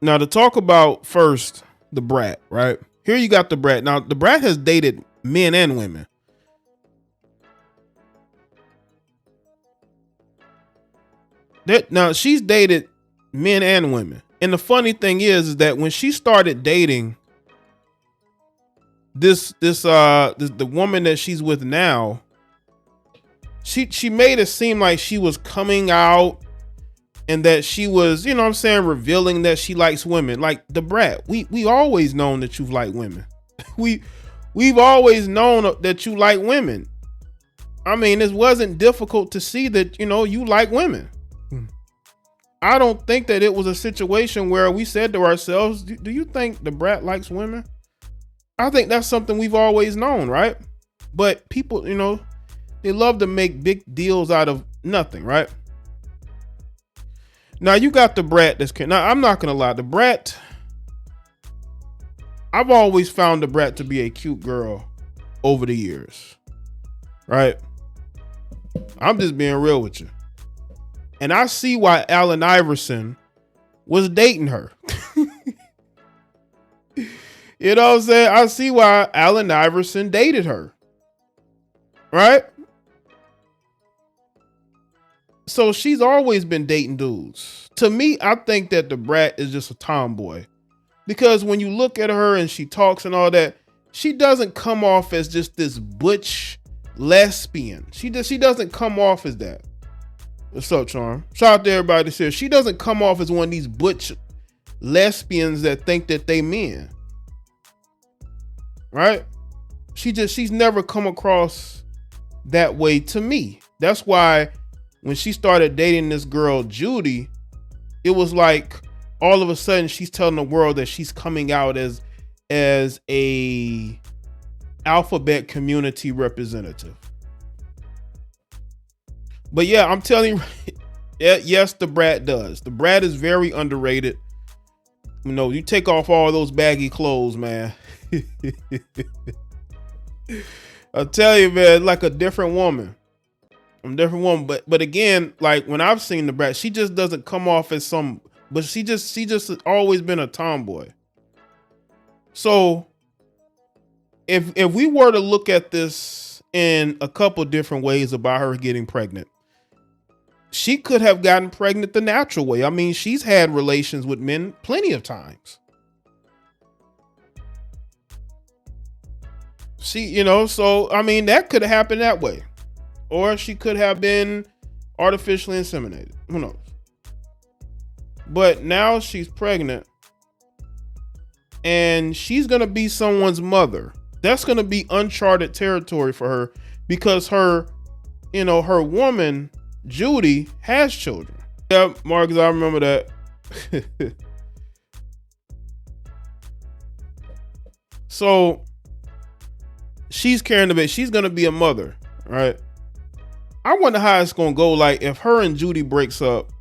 Now to talk about first the Brat, right? Here you got the Brat. Now the Brat has dated men and women. Now she's dated men and women. And the funny thing is that when she started dating the woman that she's with now, she made it seem like she was coming out and that she was, you know what I'm saying, revealing that she likes women. Like the Brat, we always known that you've liked women. We've always known that you like women. I mean, it wasn't difficult to see that, you know, you like women. I don't think that it was a situation where we said to ourselves, do you think the Brat likes women? I think that's something we've always known, right? But people, you know, they love to make big deals out of nothing, right? Now you got the Brat now I'm not gonna lie, the Brat, I've always found the Brat to be a cute girl over the years, right? I'm just being real with you. And I see why Allen Iverson was dating her. You know what I'm saying? I see why Allen Iverson dated her. Right? So she's always been dating dudes. To me, I think that the Brat is just a tomboy. Because when you look at her and she talks and all that, she doesn't come off as just this butch lesbian. She doesn't come off as that. What's up, Charm? Shout out to everybody that's here. She doesn't come off as one of these butch lesbians that think that they men. Right? She's never come across that way to me. That's why when she started dating this girl, Judy, it was like all of a sudden she's telling the world that she's coming out as a alphabet community representative. But yeah, I'm telling you, yes, the Brat does. The Brat is very underrated. You know, you take off all those baggy clothes, man. I'll tell you, man, like a different woman. I'm a different woman. But again, like when I've seen the Brat, she just doesn't come off as some, but she just always been a tomboy. So if we were to look at this in a couple different ways about her getting pregnant, she could have gotten pregnant the natural way. I mean, she's had relations with men plenty of times. So I mean, that could have happened that way. Or she could have been artificially inseminated. Who knows? But now she's pregnant and she's going to be someone's mother. That's going to be uncharted territory for her because her woman, Judy, has children. Yeah, Marcus, I remember that. So she's carrying the baby. She's going to be a mother, right? I wonder how it's going to go. Like if her and Judy breaks up,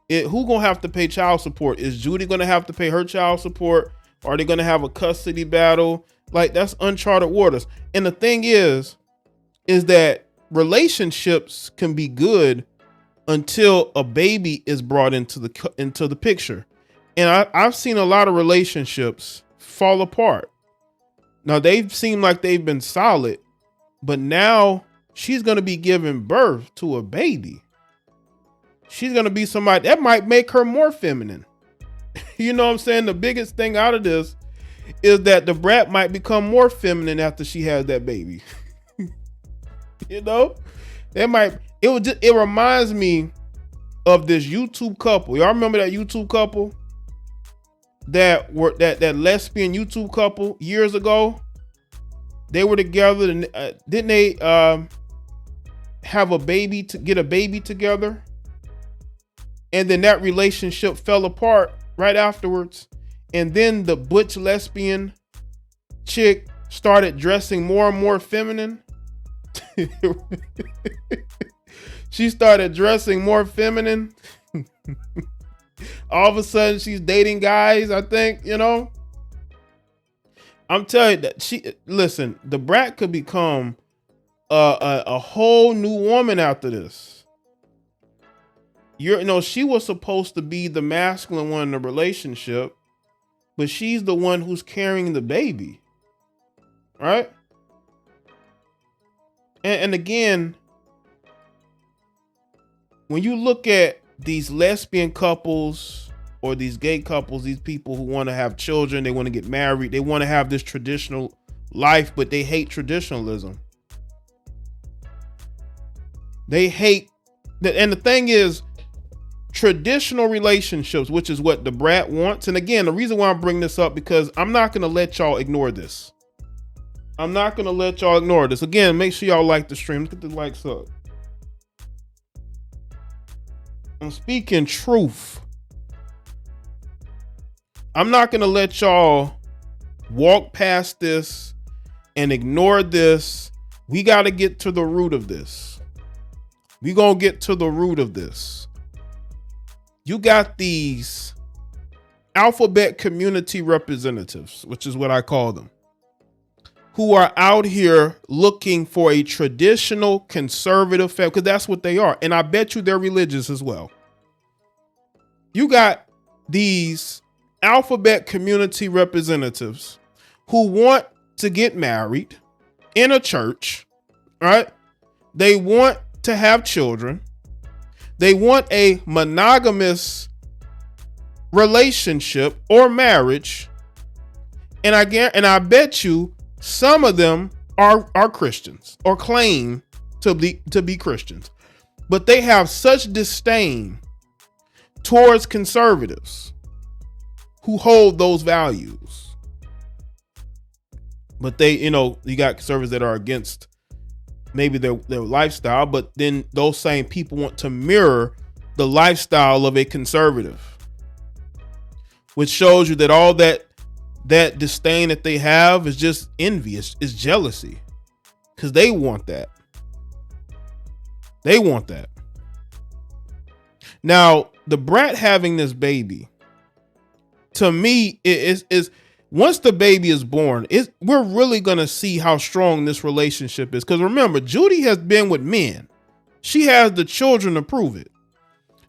who going to have to pay child support? Is Judy going to have to pay her child support? Are they going to have a custody battle? Like that's uncharted waters. And the thing is that relationships can be good until a baby is brought into the picture. And I've seen a lot of relationships fall apart. Now they've seemed like they've been solid, but now she's going to be giving birth to a baby. She's going to be somebody that might make her more feminine. You know what I'm saying? The biggest thing out of this is that the Brat might become more feminine after she has that baby. You know, it reminds me of this YouTube couple. Y'all remember that YouTube couple that lesbian YouTube couple years ago? They were together and didn't they have a baby to get a baby together? And then that relationship fell apart right afterwards. And then the butch lesbian chick started dressing more and more feminine. She started dressing more feminine. All of a sudden she's dating guys, I think, you know. I'm telling you that the Brat could become a whole new woman after this. She was supposed to be the masculine one in the relationship. but she's the one who's carrying the baby, right? And again, when you look at these lesbian couples or these gay couples, these people who want to have children, they want to get married, they want to have this traditional life, but they hate traditionalism. They hate that. And the thing is, traditional relationships, which is what DaBrat wants. And again, the reason why I'm bringing this up, because I'm not going to let y'all ignore this. I'm not going to let y'all ignore this. Again, make sure y'all like the stream. Let's get the likes up. I'm speaking truth. I'm not going to let y'all walk past this and ignore this. We got to get to the root of this. We going to get to the root of this. You got these alphabet community representatives, which is what I call them, who are out here looking for a traditional conservative family, because that's what they are. And I bet you they're religious as well. You got these alphabet community representatives who want to get married in a church, right? They want to have children. They want a monogamous relationship or marriage. And I bet you some of them are Christians or claim to be Christians, but they have such disdain towards conservatives who hold those values. But they, you got conservatives that are against maybe their lifestyle, but then those same people want to mirror the lifestyle of a conservative, which shows you that all that disdain that they have is just envy. It's jealousy, because they want that. They want that. Now, the Brat having this baby, to me, is once the baby is born, we're really going to see how strong this relationship is. Because remember, Judy has been with men. She has the children to prove it.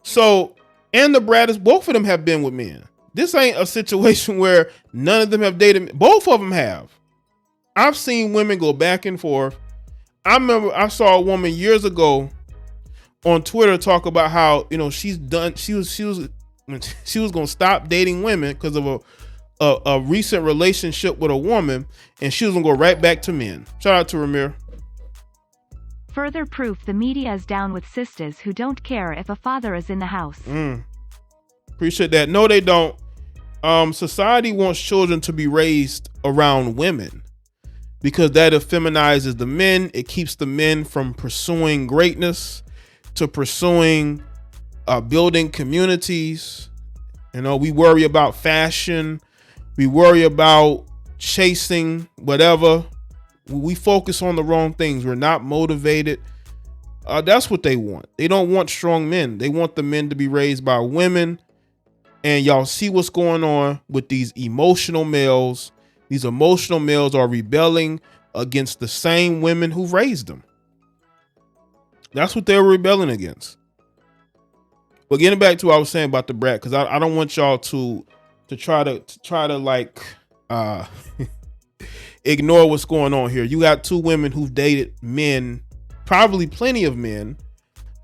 So, and the Brat both of them have been with men. This ain't a situation where none of them have dated. Both of them have. I've seen women go back and forth. I remember I saw a woman years ago on Twitter talk about how, she was going to stop dating women because of a recent relationship with a woman, and she was gonna go right back to men. Shout out to Ramir. Further proof the media is down with sisters who don't care if a father is in the house. Appreciate that. No, they don't. Society wants children to be raised around women because that effeminizes the men. It keeps the men from pursuing greatness, to pursuing building communities. We worry about fashion. We worry about chasing whatever. We focus on the wrong things. We're not motivated. That's what they want. They don't want strong men. They want the men to be raised by women. And y'all see what's going on with these emotional males. These emotional males are rebelling against the same women who raised them. That's what they're rebelling against. But getting back to what I was saying about the Brat, because I don't want y'all to try to like ignore what's going on here. You got two women who've dated men, probably plenty of men,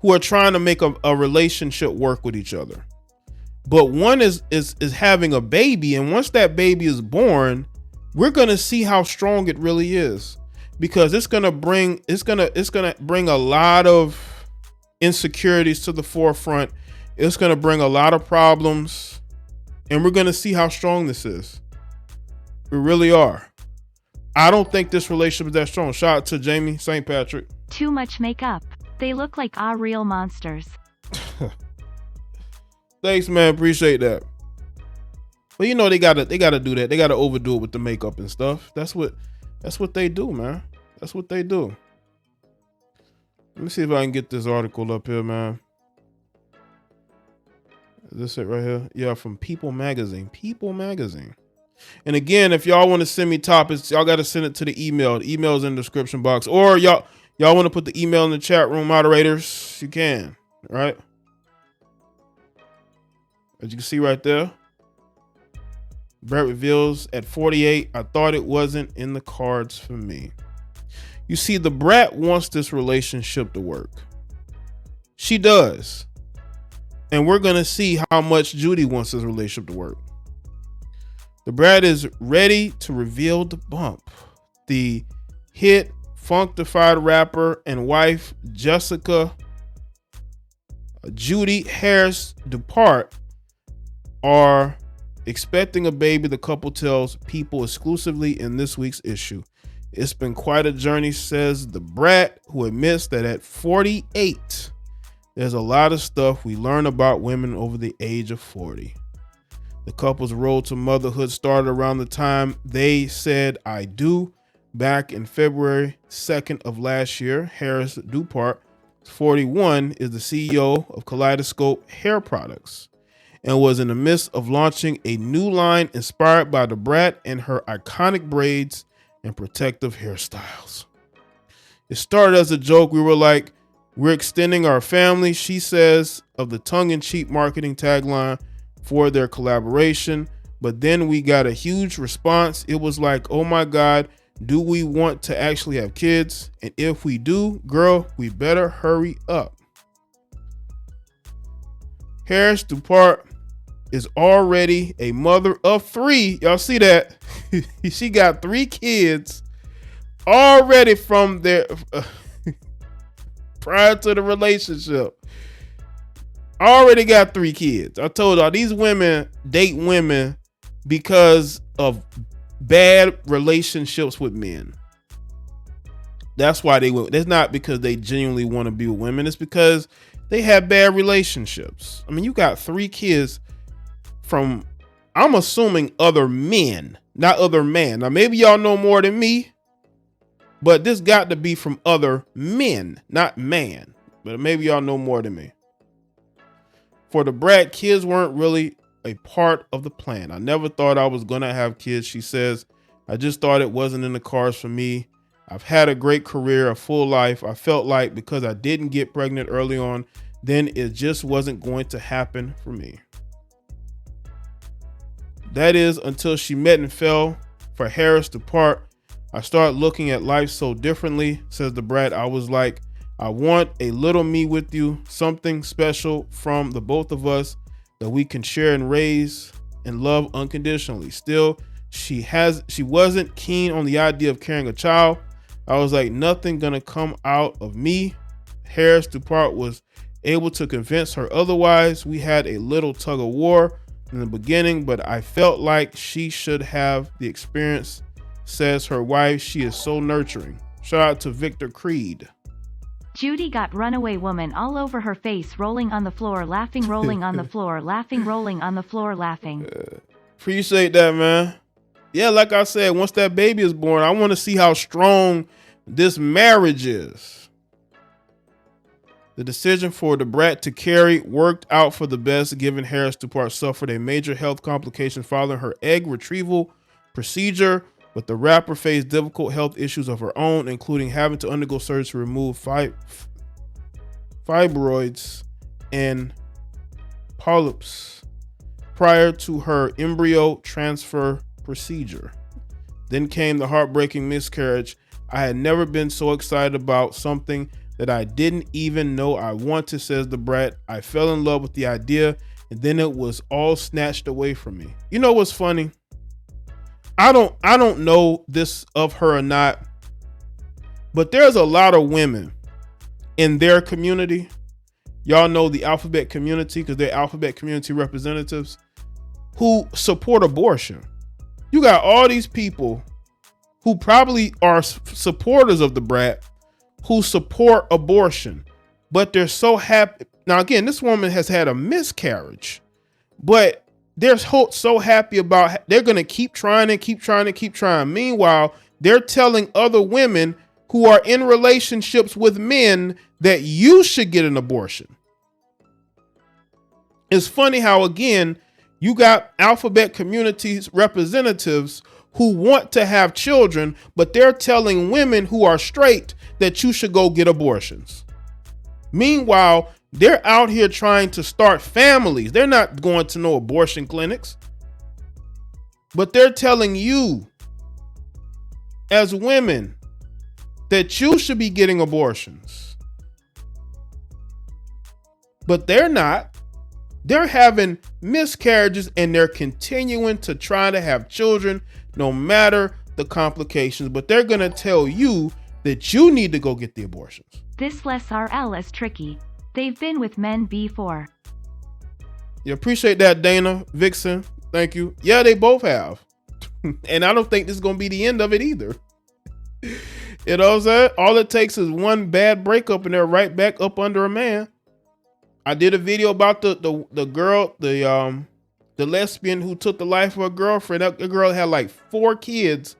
who are trying to make a relationship work with each other. But one is having a baby, and once that baby is born, we're gonna see how strong it really is, because it's gonna bring a lot of insecurities to the forefront. It's gonna bring a lot of problems. And we're going to see how strong this is. We really are. I don't think this relationship is that strong. Shout out to Jamie St. Patrick. Too much makeup. They look like real monsters. Thanks, man. Appreciate that. But they gotta do that. They gotta overdo it with the makeup and stuff. That's what they do, man. That's what they do. Let me see if I can get this article up here, man. Is this it right here? Yeah, from People Magazine. People Magazine. And again, if y'all want to send me topics, y'all got to send it to the email. The email's in the description box. Or y'all want to put the email in the chat room, moderators, you can. Right? As you can see right there. Brat reveals at 48, I thought it wasn't in the cards for me. You see, the Brat wants this relationship to work. She does. And we're going to see how much Judy wants this relationship to work. The Brat is ready to reveal the bump. The hit funkified rapper and wife Jessica Judy Harris DaBrat are expecting a baby, the couple tells People exclusively in this week's issue. It's been quite a journey, says the Brat, who admits that at 48, there's a lot of stuff we learn about women over the age of 40. The couple's road to motherhood started around the time they said I do back in February 2nd of last year. Harris DaBrat, 41, is the CEO of Kaleidoscope Hair Products and was in the midst of launching a new line inspired by the Brat and her iconic braids and protective hairstyles. It started as a joke. We were like, we're extending our family, she says, of the tongue-in-cheek marketing tagline for their collaboration. But then we got a huge response. It was like, oh my God, do we want to actually have kids? And if we do, girl, we better hurry up. Harris DaBrat is already a mother of 3. Y'all see that? She got 3 kids already from their prior to the relationship. Already got 3 kids. I told y'all these women date women because of bad relationships with men. That's why they went. It's not because they genuinely want to be with women. It's because they have bad relationships. I mean, you got 3 kids from, I'm assuming, other men, not other men. Now, maybe y'all know more than me, but this got to be from other men, not man. But maybe y'all know more than me. For the Brat, kids weren't really a part of the plan. I never thought I was going to have kids, she says. I just thought it wasn't in the cards for me. I've had a great career, a full life. I felt like because I didn't get pregnant early on, then it just wasn't going to happen for me. That is until she met and fell for Harris DaBrat. I started looking at life so differently, says the Brat. I was like, I want a little me with you, something special from the both of us that we can share and raise and love unconditionally. Still, she wasn't keen on the idea of carrying a child. I was like, nothing gonna come out of me. Harris DaBrat was able to convince her otherwise. We had a little tug of war in the beginning, but I felt like she should have the experience, says her wife. She is so nurturing. Shout out to Victor Creed. Judy got runaway woman all over her face, rolling on the floor, laughing, rolling on the floor, laughing, rolling on the floor, laughing. Appreciate that, man. Yeah, like I said, once that baby is born, I want to see how strong this marriage is. The decision for the Brat to carry worked out for the best, given Harris DaBrat suffered a major health complication following her egg retrieval procedure, but the rapper faced difficult health issues of her own, including having to undergo surgery to remove fibroids and polyps prior to her embryo transfer procedure. Then came the heartbreaking miscarriage. I had never been so excited about something that I didn't even know I wanted, says the Brat. I fell in love with the idea, and then it was all snatched away from me. You know what's funny? I don't know this of her or not, but there's a lot of women in their community. Y'all know the alphabet community because they're alphabet community representatives who support abortion. You got all these people who probably are supporters of the Brat who support abortion, but they're so happy. Now, again, this woman has had a miscarriage, but they're so happy about, they're going to keep trying and keep trying and keep trying. Meanwhile, they're telling other women who are in relationships with men that you should get an abortion. It's funny how, again, you got alphabet communities representatives who want to have children, but they're telling women who are straight that you should go get abortions. Meanwhile, they're out here trying to start families. They're not going to no abortion clinics. But they're telling you as women that you should be getting abortions. But they're not. They're having miscarriages and they're continuing to try to have children no matter the complications. But they're going to tell you that you need to go get the abortions. This less RL is tricky. They've been with men before. You appreciate that, Dana Vixen. Thank you. Yeah, they both have. And I don't think this is going to be the end of it either. You know what I'm saying? All it takes is one bad breakup and they're right back up under a man. I did a video about the girl, the lesbian who took the life of her girlfriend. That girl had like 4 kids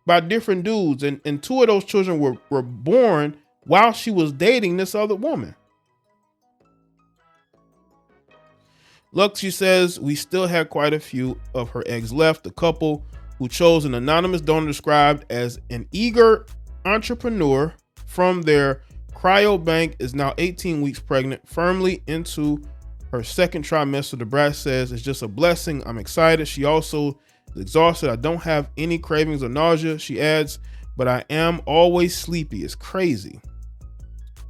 by different dudes. And 2 of those children were born while she was dating this other woman. Look, she says, we still have quite a few of her eggs left. The couple who chose an anonymous donor described as an eager entrepreneur from their cryobank is now 18 weeks pregnant, firmly into her second trimester. DaBrat says, it's just a blessing. I'm excited. She also is exhausted. I don't have any cravings or nausea. She adds, but I am always sleepy. It's crazy.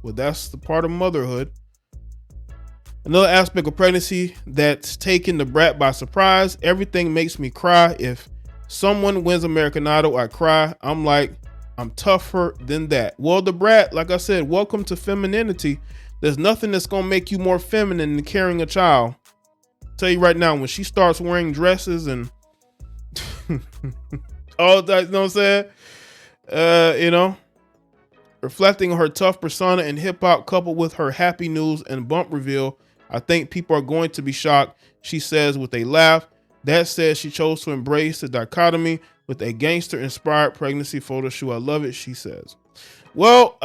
Well, that's the part of motherhood. Another aspect of pregnancy that's taken DaBrat by surprise. Everything makes me cry. If someone wins American Idol, I cry. I'm like, I'm tougher than that. Well, DaBrat, like I said, welcome to femininity. There's nothing that's going to make you more feminine than carrying a child. I'll tell you right now, when she starts wearing dresses and all that, you know what I'm saying? You know, reflecting her tough persona in hip hop coupled with her happy news and bump reveal, I think people are going to be shocked, she says with a laugh. That said, she chose to embrace the dichotomy with a gangster-inspired pregnancy photo shoot. I love it, she says. Well,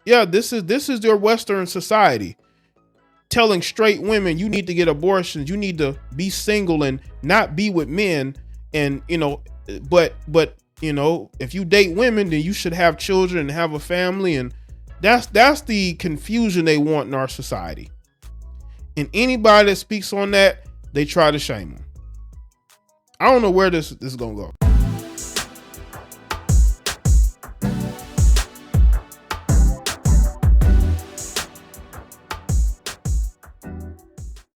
yeah, this is their Western society telling straight women you need to get abortions, you need to be single and not be with men, and you know, but you know, if you date women, then you should have children and have a family, and that's the confusion they want in our society. And anybody that speaks on that, they try to shame them. I don't know where this is gonna go.